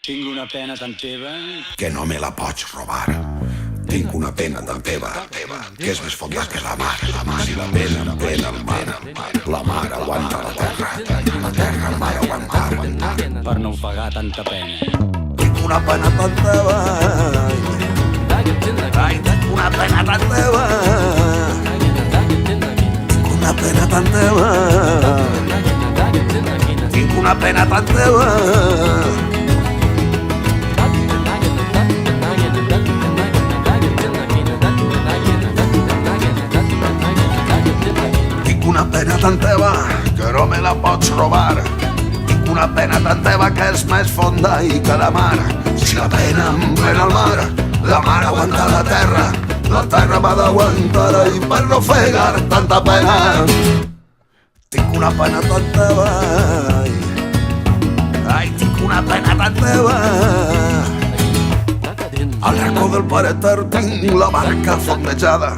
Tinc una pena tan teva que no me la pots robar. Tinc una pena tan teva, que és més fonda que la mar. Si la pena em plena el mar, la mar aguanta la terra el mar aguanta. per no ofegar tanta pena. Tinc una pena tan teva, ai, tinc una pena tan teva. Tinc una pena tan teva, tinc una pena tan teva. Tinc una pena tan teva que no me la pots robar. Tinc una pena tan teva que és més fonda i que la mar. Si la pena em plena el mar, la mar aguanta la terra m'ha d'aguantar i per no ofegar tanta pena. Tinc una pena tan teva, ai, tinc una pena tan teva. Al racó del pareter tinc la barca fondejada,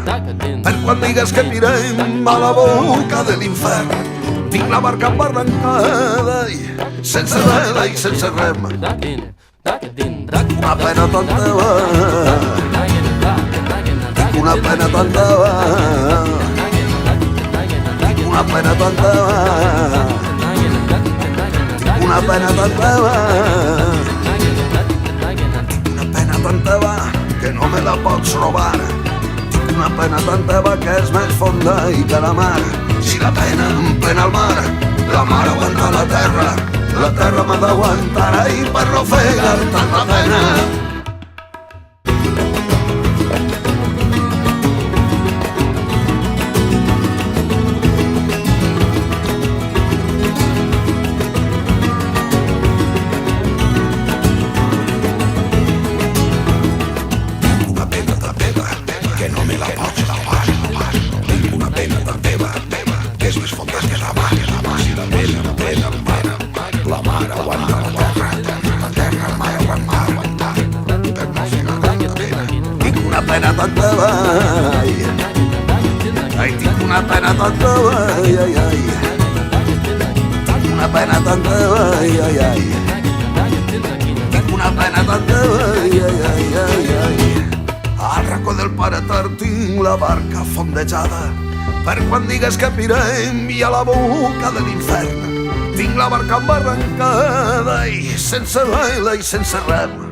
per quan digues que mirem a la boca de l'infern. Tinc la barca embarrancada i sense vela i sense rem. Tinc una pena tan teva, tinc una pena tan teva, tinc una pena tan teva, tinc una pena tan teva. Tan teva que no me la pots robar. Tinc una pena tan teva que és més fonda i que la mar. Si la pena em plena el mar, la mar aguanta la terra m'ha d'aguantar i per no ofegar tanta pena. Que no me la pots robar. Tinc una pena tan teva que és més fonda que la mar. Si la pena em plena el mar, la mar aguanta la terra el mar aguanta. Per no ofegar tanta pena. Tinc una pena tan teva, ai, tinc una pena tan teva, ai. Tinc una pena tan teva, ai. Tinc una pena tan teva, ai. Al racó del pareter tinc la barca fondejada, per quan digues que pirem i a la boca de l'infern. Tinc la barca embarrancada i sense vela i sense rem.